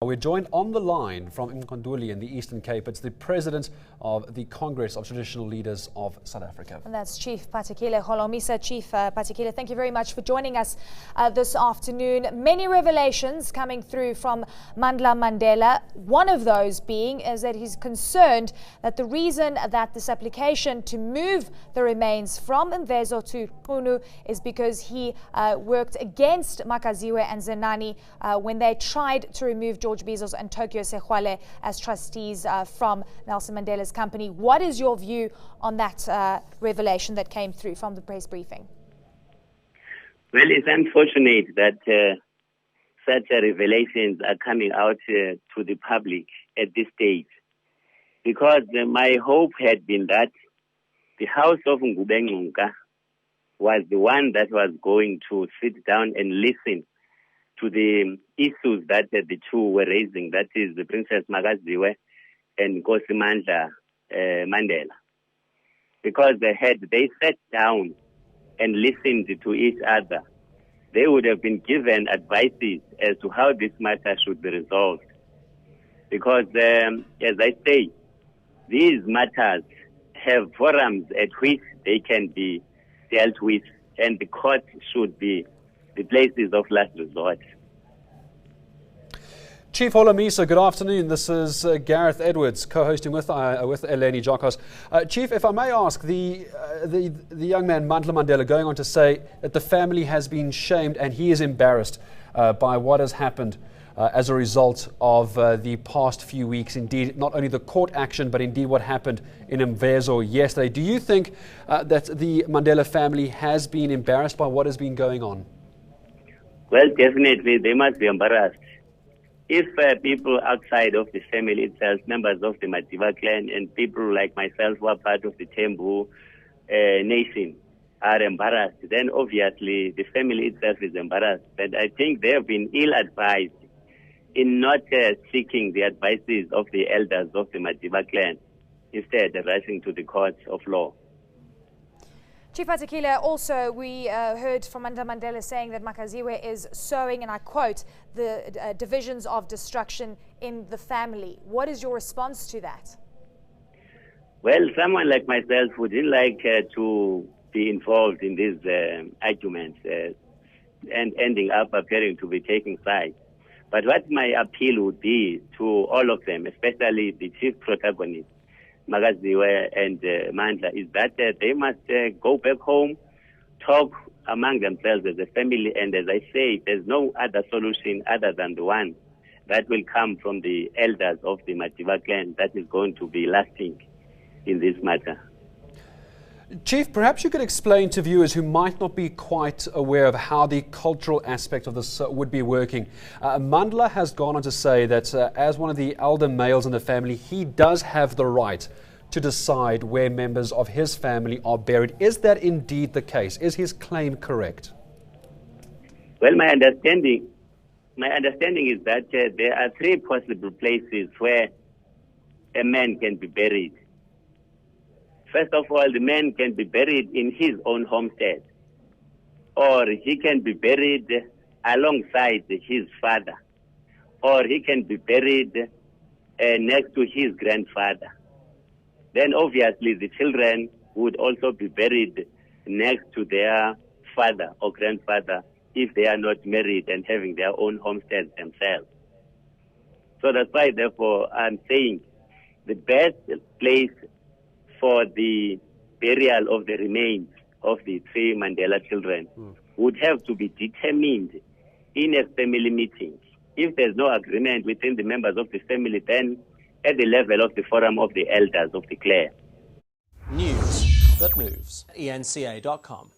We're joined on the line from Mqanduli in the Eastern Cape. It's the president of the Congress of Traditional Leaders of South Africa. And that's Chief Patekile Holomisa. Chief Patekile, thank you very much for joining us this afternoon. Many revelations coming through from Mandla Mandela. One of those being is that he's concerned that the reason that this application to move the remains from Mvezo to Qunu is because he worked against Makaziwe and Zenani when they tried to remove George Bizos and Tokyo Sexwale as trustees from Nelson Mandela's company. What is your view on that revelation that came through from the press briefing? Well, it's unfortunate that such revelations are coming out to the public at this stage, because my hope had been that the House of Ngubengcuka was the one that was going to sit down and listen to the issues that the two were raising, that is the Princess Makaziwe and Nkosi Mandela. Because they sat down and listened to each other, they would have been given advices as to how this matter should be resolved. Because, as I say, these matters have forums at which they can be dealt with, and the court should be the places of last resort. Chief Holomisa, good afternoon. This is Gareth Edwards, co-hosting with Eleni Jokos. Chief, if I may ask, the young man Mandla Mandela going on to say that the family has been shamed and he is embarrassed by what has happened as a result of the past few weeks. Indeed, not only the court action, but indeed what happened in Mvezo yesterday. Do you think that the Mandela family has been embarrassed by what has been going on? Well, definitely, they must be embarrassed. If people outside of the family itself, members of the Madiba clan, and people like myself who are part of the Tembu nation are embarrassed, then obviously the family itself is embarrassed. But I think they have been ill-advised in not seeking the advices of the elders of the Madiba clan, instead rushing to the courts of law. Chief Patekile, also we heard from Mandla Mandela saying that Makaziwe is sowing, and I quote, the divisions of destruction in the family. What is your response to that? Well, someone like myself wouldn't like to be involved in these arguments and ending up appearing to be taking sides. But what my appeal would be to all of them, especially the chief protagonists, Makaziwe and Mandla, is that they must go back home, talk among themselves as a family, and as I say, there's no other solution other than the one that will come from the elders of the Madiba clan that is going to be lasting in this matter. Chief, perhaps you could explain to viewers who might not be quite aware of how the cultural aspect of this would be working. Mandla has gone on to say that as one of the elder males in the family, he does have the right to decide where members of his family are buried. Is that indeed the case? Is his claim correct? Well, my understanding is that there are three possible places where a man can be buried. First of all, the man can be buried in his own homestead, or he can be buried alongside his father, or he can be buried next to his grandfather. Then obviously the children would also be buried next to their father or grandfather if they are not married and having their own homesteads themselves. So that's why, therefore, I'm saying the best place for the burial of the remains of the three Mandela children would have to be determined in a family meeting. If there's no agreement within the members of the family, then at the level of the forum of the elders of the clan. News that moves. ENCA.com.